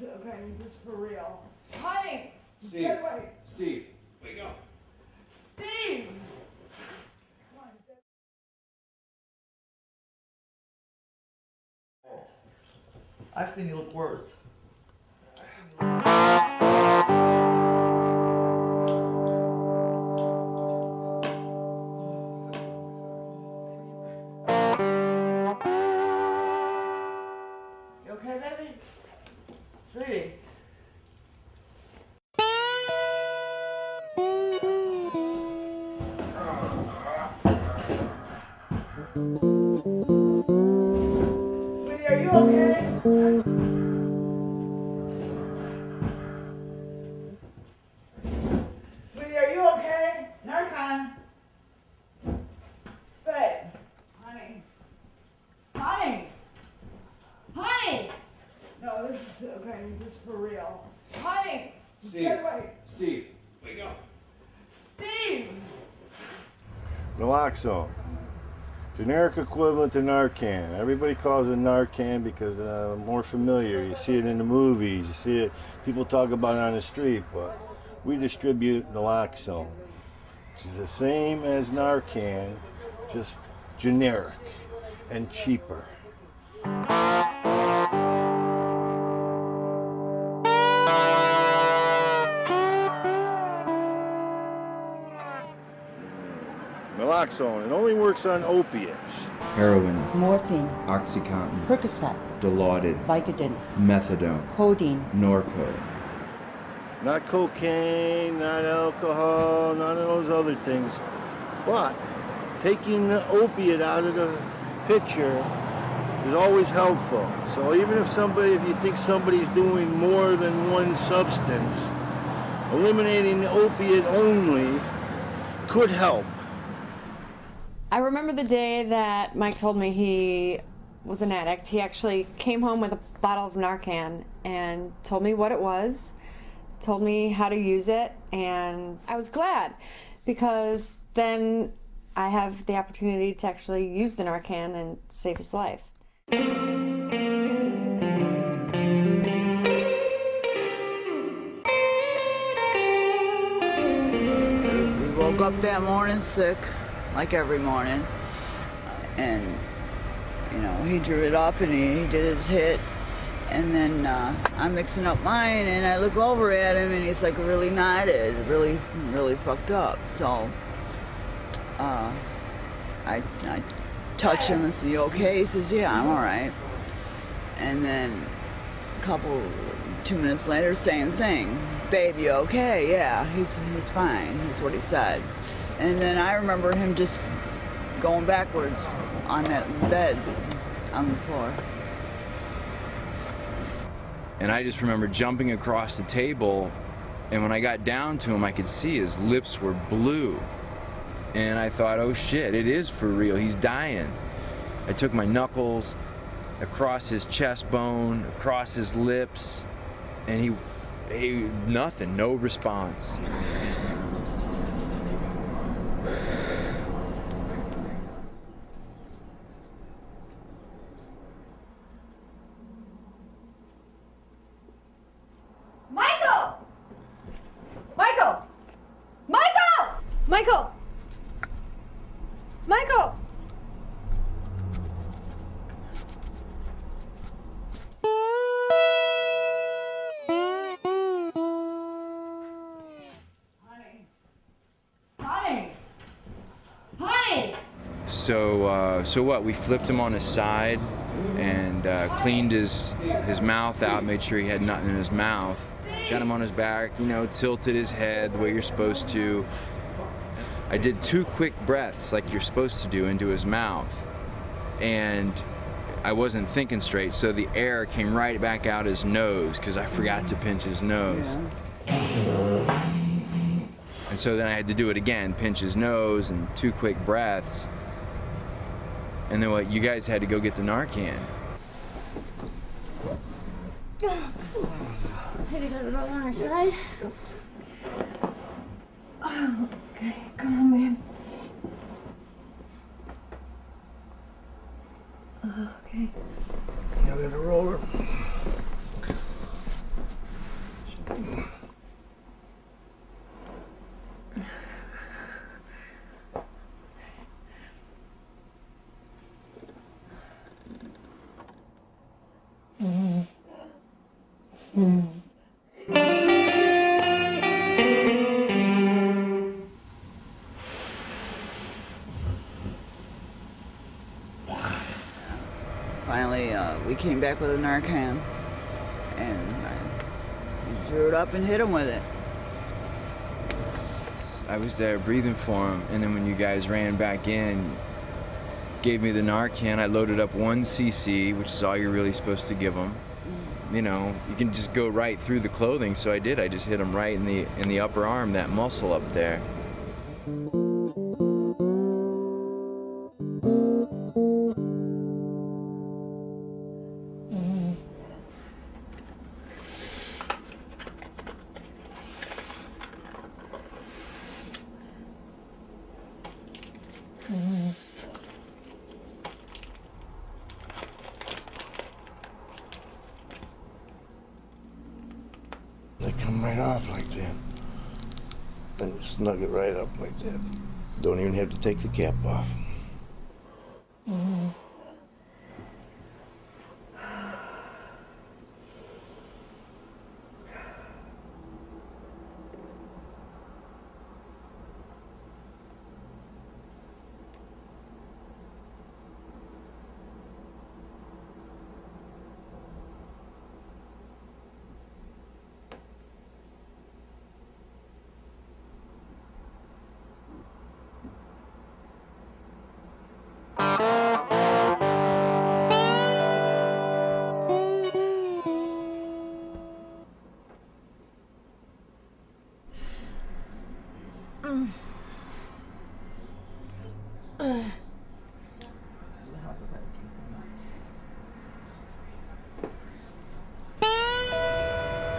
okay, this is for real. Honey! Steve. Get away! Steve. Wake up. Steve! I've seen you look worse. You okay, baby? Sweetie. Sweetie, are you okay? Sweetie, are you okay? Nalakcon. Babe. Honey. Honey. Honey. No, this is okay. This is for real. Honey. Steve. Get away. Steve. Wake up. Steve. Naloxone. Generic equivalent to Narcan. Everybody calls it Narcan because more familiar. You see it in the movies. You see it. People talk about it on the street, but we distribute naloxone, which is the same as Narcan, just generic and cheaper. Naloxone. It only works on opiates. Heroin, morphine, Oxycontin, Percocet, Dilaudid, Vicodin, Methadone, codeine, Norco. Not cocaine, not alcohol, none of those other things. But taking the opiate out of the picture is always helpful. So even if you think somebody's doing more than one substance, eliminating the opiate only could help. I remember the day that Mike told me he was an addict. He actually came home with a bottle of Narcan and told me what it was, told me how to use it, and I was glad because then I have the opportunity to actually use the Narcan and save his life. We woke up that morning sick, like every morning, and he drew it up and he did his hit, and then I'm mixing up mine and I look over at him and he's like really knotted, really fucked up. So I touch him and say, "You okay?" He says, "Yeah, I'm all right." And then 2 minutes later, same thing. "Babe, you okay?" "Yeah, he's fine," is what he said. And then I remember him just going backwards on that bed on the floor. And I just remember jumping across the table, and when I got down to him, I could see his lips were blue. And I thought, oh shit, it is for real, he's dying. I took my knuckles across his chest bone, across his lips, and he nothing, no response. Michael! Michael! Michael! Michael! Michael! Honey! Honey! So what? We flipped him on his side and cleaned his mouth out, made sure he had nothing in his mouth. Got him on his back, tilted his head the way you're supposed to. I did 2 quick breaths like you're supposed to do into his mouth, and I wasn't thinking straight, so the air came right back out his nose because I forgot to pinch his nose. Yeah. And so then I had to do it again, pinch his nose and 2 quick breaths. And then what? You guys had to go get the Narcan. Had it on our side. Oh, okay, come on, babe. Okay. Yeah, we have a roller. Finally, we came back with a Narcan, and I drew it up and hit him with it. I was there breathing for him, and then when you guys ran back in, gave me the Narcan, I loaded up 1 cc, which is all you're really supposed to give them. You know, you can just go right through the clothing, so I did. I just hit him right in the upper arm, that muscle up there. They come right off like that. And you snug it right up like that. Don't even have to take the cap off.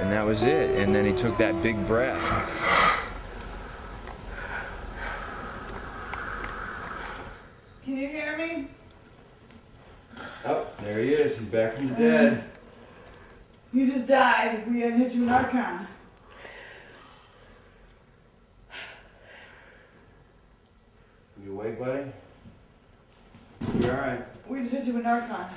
And that was it. And then he took that big breath. Can you hear me? Oh, there he is. He's back from the dead. You just died. We had hit you with Narcan. You awake, buddy? You alright? We just hit you with Narcan.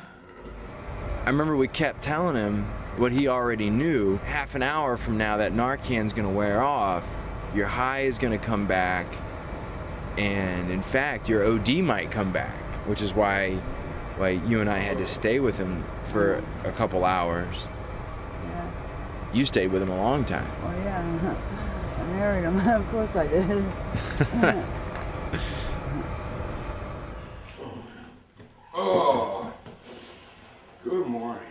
I remember we kept telling him what he already knew. Half an hour from now, that Narcan's gonna wear off. Your high is gonna come back. And in fact, your OD might come back, which is why you and I had to stay with him for a couple hours. Yeah. You stayed with him a long time. Oh, yeah. I married him. Of course I did. Oh, good morning.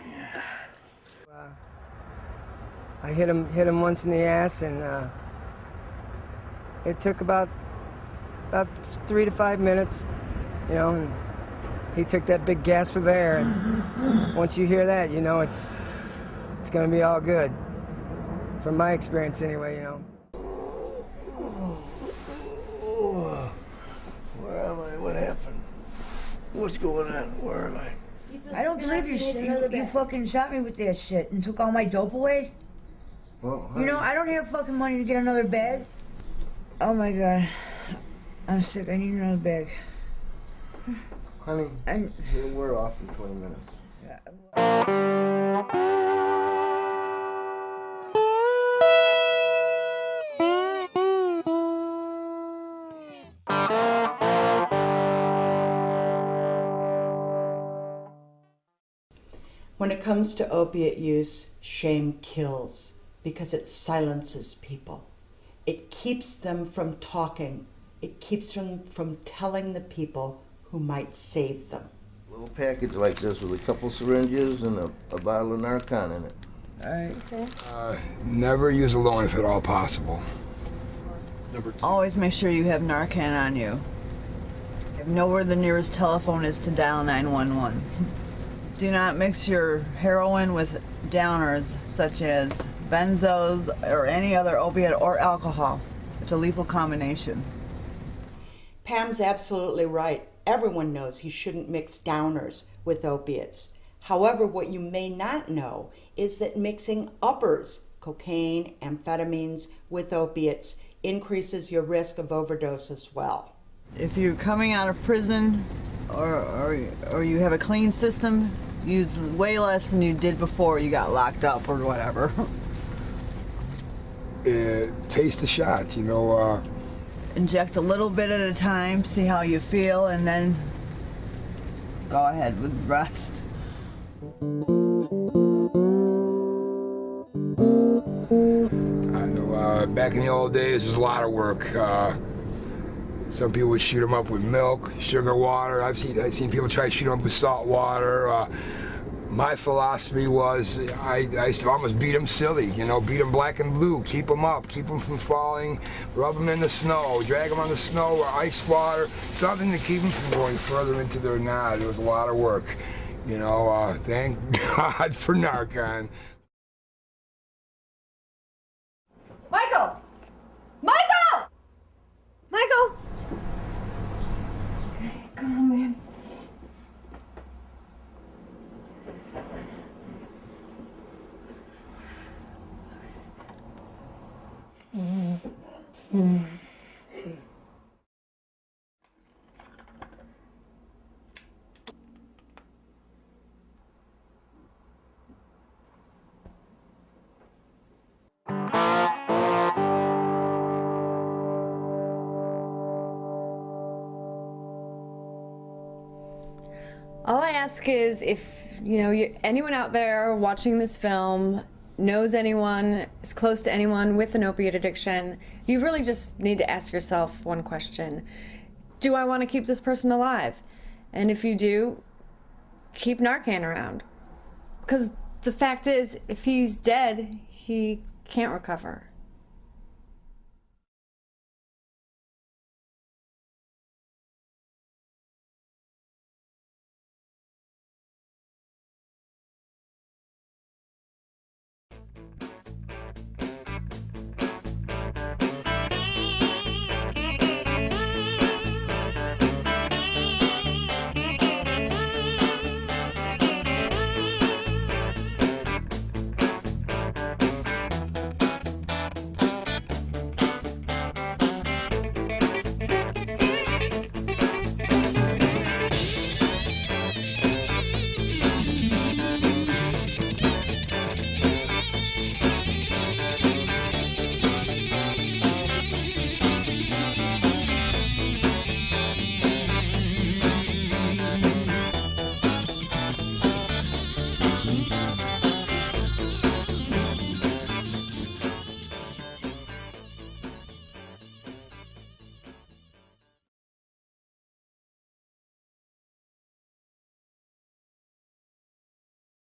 I hit him once in the ass, and it took about 3 to 5 minutes, you know. And he took that big gasp of air, and once you hear that, you know it's gonna be all good. From my experience, anyway, you know. Where am I? What happened? What's going on? Where am I? I don't believe you fucking shot me with that shit and took all my dope away. Well, You know, I don't have fucking money to get another bag. Oh my god. I'm sick. I need another bag. honey, I'm- it'll wear off in 20 minutes. When it comes to opiate use, shame kills because it silences people. It keeps them from talking. It keeps them from telling the people who might save them. A little package like this with a couple syringes and a bottle of Narcan in it. All right. Never use alone if at all possible. Always make sure you have Narcan on you. Know where the nearest telephone is to dial 911. Do not mix your heroin with downers such as benzos or any other opiate or alcohol. It's a lethal combination. Pam's absolutely right. Everyone knows you shouldn't mix downers with opiates. However, what you may not know is that mixing uppers, cocaine, amphetamines, with opiates increases your risk of overdose as well. If you're coming out of prison or you have a clean system, use way less than you did before you got locked up or whatever. Taste the shot, you know. Inject a little bit at a time, see how you feel, and then go ahead with the rest. I know back in the old days, there's a lot of work. Some people would shoot them up with milk, sugar water. I've seen people try to shoot them up with salt water. My philosophy was I used to almost beat them silly, you know, beat them black and blue, keep them up, keep them from falling, rub them in the snow, drag them on the snow or ice water, something to keep them from going further into their knot. It was a lot of work, you know. Thank God for Narcan. Michael! Michael! Michael! Okay, calm down. All I ask is if, you know, anyone out there watching this film knows anyone, is close to anyone with an opiate addiction, you really just need to ask yourself one question. Do I want to keep this person alive? And if you do, keep Narcan around. Because the fact is, if he's dead, he can't recover.